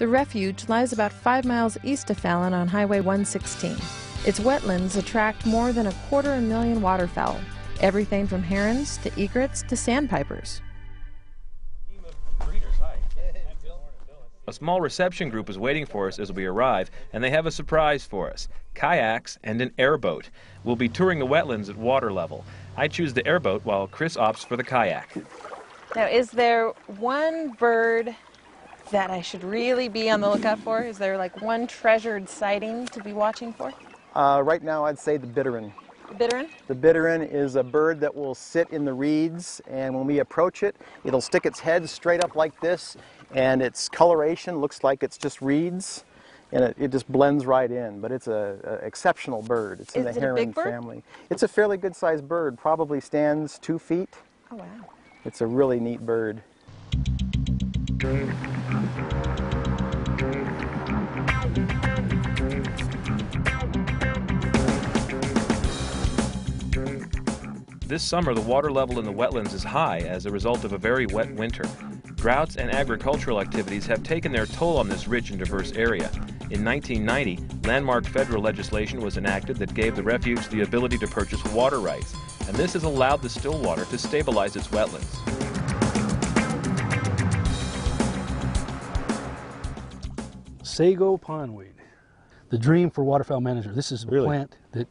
The refuge lies about 5 miles east of Fallon on Highway 116. Its wetlands attract more than 250,000 waterfowl, everything from herons to egrets to sandpipers. A small reception group is waiting for us as we arrive, and they have a surprise for us. Kayaks and an airboat. We'll be touring the wetlands at water level. I choose the airboat while Chris opts for the kayak. Now, is there one bird that I should really be on the lookout for? Is there like one treasured sighting to be watching for? Right now I'd say the bittern. The bittern? The bittern is a bird that will sit in the reeds, and when we approach it, it'll stick its head straight up like this, and its coloration looks like it's just reeds, and it just blends right in. But it's an exceptional bird. It's in the heron family. It's a fairly good sized bird, probably stands 2 feet. Oh, wow. It's a really neat bird. This summer, the water level in the wetlands is high as a result of a very wet winter. Droughts and agricultural activities have taken their toll on this rich and diverse area. In 1990, landmark federal legislation was enacted that gave the refuge the ability to purchase water rights, and this has allowed the Stillwater to stabilize its wetlands. Sago pondweed, the dream for waterfowl managers. This is a plant that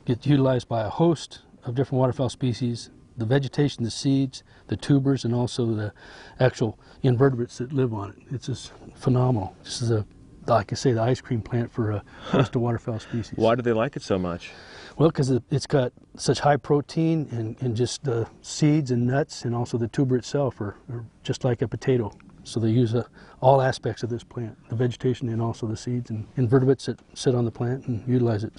gets utilized by a host of different waterfowl species. The vegetation, the seeds, the tubers, and also the actual invertebrates that live on it. It's just phenomenal. This is like I say, the ice cream plant for a host of waterfowl species. Why do they like it so much? Well, because it's got such high protein, and just the seeds and nuts, and also the tuber itself are just like a potato. So they use all aspects of this plant, the vegetation and also the seeds and invertebrates that sit on the plant and utilize it.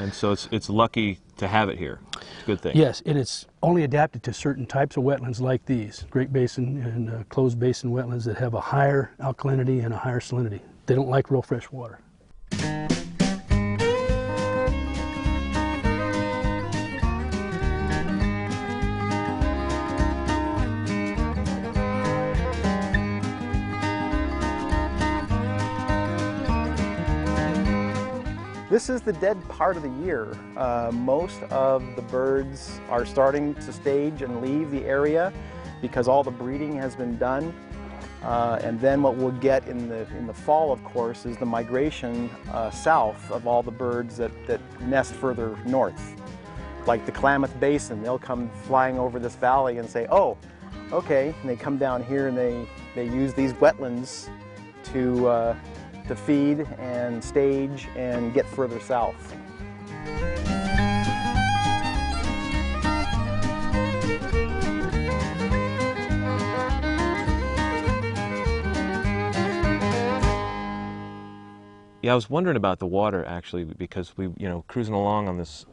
And so it's lucky to have it here. It's a good thing. Yes, and it's only adapted to certain types of wetlands like these, Great Basin and closed basin wetlands that have a higher alkalinity and a higher salinity. They don't like real fresh water. This is the dead part of the year. Most of the birds are starting to stage and leave the area because all the breeding has been done. And then what we'll get in the fall, of course, is the migration south of all the birds that nest further north. Like the Klamath Basin, they'll come flying over this valley and say, oh, okay, and they come down here and they use these wetlands to feed and stage and get further south. Yeah, I was wondering about the water actually, because we, cruising along on this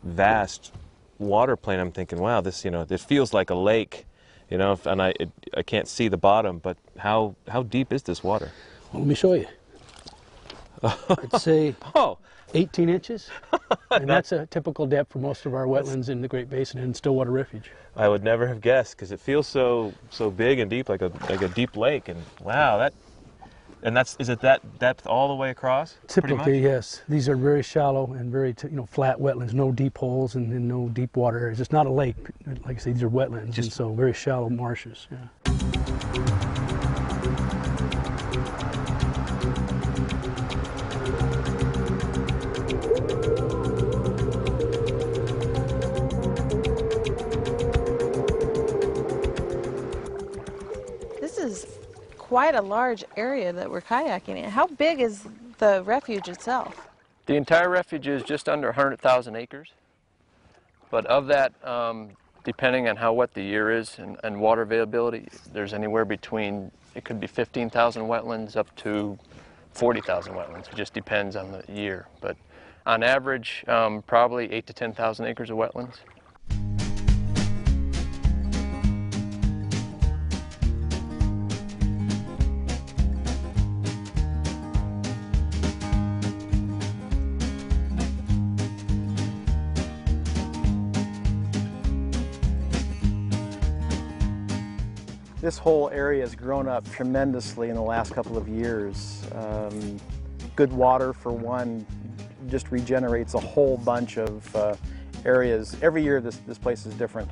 vast water plain, I'm thinking, wow, this, this feels like a lake, and I can't see the bottom, but how deep is this water? Well, let me show you. I'd say 18 inches, and that's a typical depth for most of our wetlands in the Great Basin and Stillwater Refuge. I would never have guessed, because it feels so big and deep, like a deep lake, and wow, is it that depth all the way across? Typically, yes. These are very shallow and very flat wetlands, no deep holes and no deep water areas. It's not a lake, like I say, these are wetlands, and so very shallow marshes. Yeah. Quite a large area that we're kayaking in. How big is the refuge itself? The entire refuge is just under 100,000 acres. But of that, depending on how wet the year is and water availability, there's anywhere between, it could be 15,000 wetlands up to 40,000 wetlands. It just depends on the year. But on average, probably 8,000 to 10,000 acres of wetlands. This whole area has grown up tremendously in the last couple of years. Good water, for one, just regenerates a whole bunch of areas. Every year this place is different.